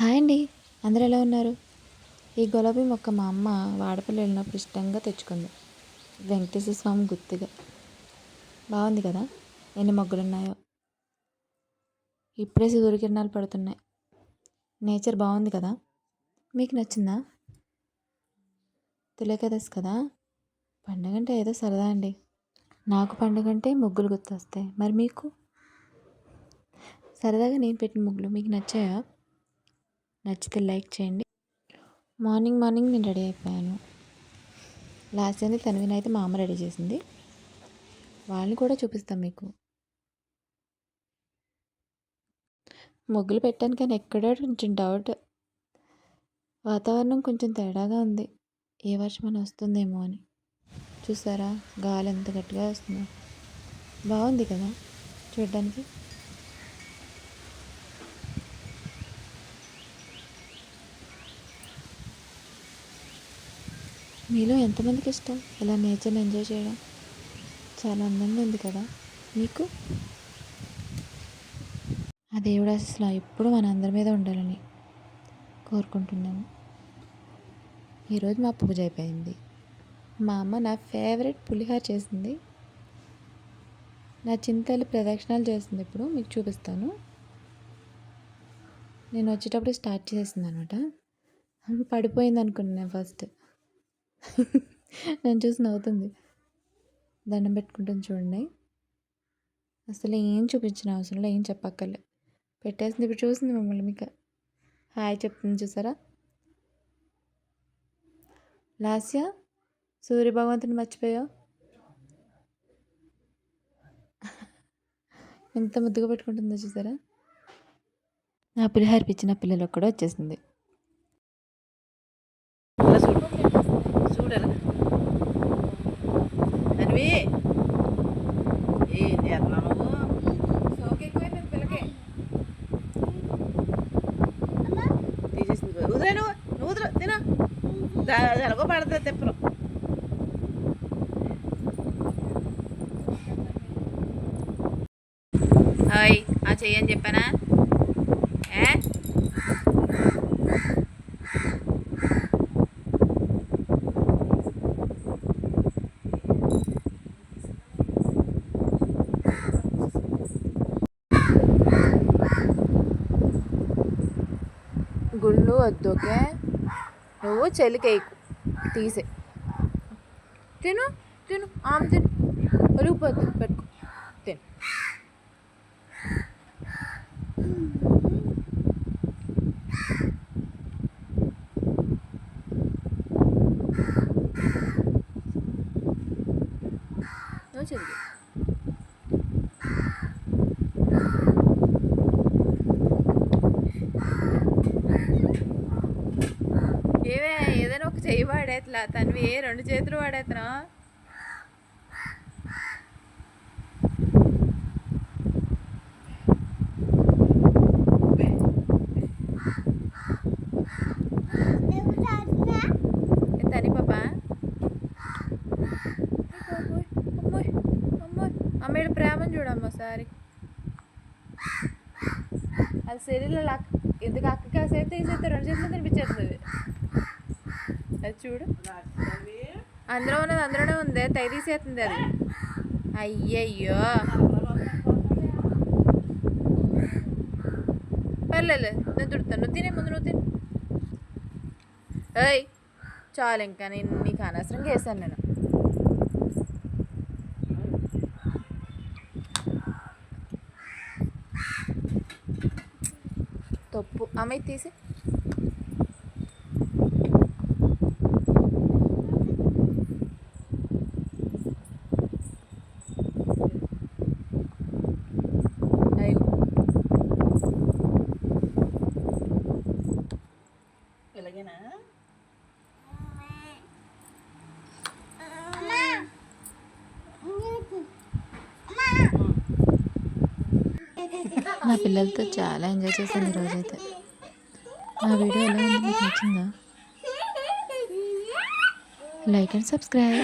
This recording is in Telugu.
హాయ్ అండి. అందరూ ఎలా ఉన్నారు? ఈ గులాబీ మొక్క మా అమ్మ వాడపల్లి వెళ్ళినప్పుడు ఇష్టంగా తెచ్చుకుంది. వెంకటేశ్వర స్వామి గుర్తుగా. బాగుంది కదా? ఎన్ని మొగ్గలు ఉన్నాయో. ఇప్పుడే సూర్యకిరణాలు పడుతున్నాయి. నేచర్ బాగుంది కదా? మీకు నచ్చిందా? తొలి కదా? పండుగ అంటే ఏదో సరదా అండి. నాకు పండుగ అంటే ముగ్గులు గుర్తొస్తాయి. మరి మీకు? సరదాగా నేను పెట్టిన ముగ్గులు మీకు నచ్చాయా? నచ్చితే లైక్ చేయండి. మార్నింగ్ నేను రెడీ అయిపోయాను. లాస్ట్ ఇయర్ని తనవినైతే మా అమ్మ రెడీ చేసింది. వాళ్ళని కూడా చూపిస్తాం మీకు. ముగ్గులు పెట్టాను కానీ ఎక్కడో కొంచెం డౌట్. వాతావరణం కొంచెం తేడాగా ఉంది. ఏ వర్షం వస్తుందేమో అని. చూసారా గాలి ఎంత గట్టిగా వస్తుందో. బాగుంది కదా చూడడానికి. మీలో ఎంతమందికి ఇష్టం ఇలా నేచర్ని ఎంజాయ్ చేయడం? చాలా అందంగా ఉంది కదా మీకు? ఆ దేవుడు అసలు ఎప్పుడు మన అందరి మీద ఉండాలని కోరుకుంటున్నాను. ఈరోజు మా పూజ అయిపోయింది. మా అమ్మ నా ఫేవరెట్ పులిహోర చేసింది. నా చింతలు ప్రదక్షిణాలు చేస్తుంది. ఇప్పుడు మీకు చూపిస్తాను. నేను వచ్చేటప్పుడు స్టార్ట్ చేసింది అనమాట. పడిపోయింది అనుకున్నాను ఫస్ట్. నన్ను చూసి నవ్వుతుంది. దండం పెట్టుకుంటుంది చూడండి. అసలు ఏం చూపించిన అవసరంలో ఏం చెప్పక్కర్లే. పెట్టేసింది. ఇప్పుడు చూసింది మమ్మల్ని. మీకు హాయ్ చెప్తుంది చూసారా? లాస్య సూర్య భగవంతుని మర్చిపోయావు. ఎంత ముద్దుగా పెట్టుకుంటుందో చూసారా? నా పులిహార పిచ్చిన పిల్లలు కూడా వచ్చేసింది. చూడరా అనివి ఏం చేస్తున్నావు తీసేసింది. ఉదయ నువ్వు తిన ఎలాగో పడుతుంది తెప్పలు. హాయ్ చెయ్యని చెప్పానా? గుళ్ళు వద్దు. ఓకే నువ్వు చెలికేయకు. తీసే తిను ఆమె తిను. ఒలిగిపోతుంది. పెట్టుకో తిను. నువ్వు చెలికే. ఏదైనా ఒక చెయ్యి వాడేట్లా తనవి 2 చేతులు వాడేతనా? తని పాప అమ్మేడు ప్రేమను చూడమ్మ ఒకసారి. అది శరీరంలో ఎందుకు అక్కకి కాసేపు తీసేస్తే 2 చేతులు తినిపించేస్తుంది. అది చూడు. అందులోనే ఉంది. తై తీసేస్తుంది అది. అయ్యయ్యో పర్లేదు నేను తుడుతాను. నువ్వు తినే ముందు నువ్వు తిని. ఏయ్ చాలు ఇంకా నేను నీకు అనవసరంగా వేసాను నేను. తప్పు అమ్మాయి తీసి. ఇలాగేనా? నా పిల్లలతో చాలా ఎంజాయ్ చేశాను ఈరోజైతే. నా వీడియో ఎలా ఉంది మీకు నచ్చిందా? Like and subscribe.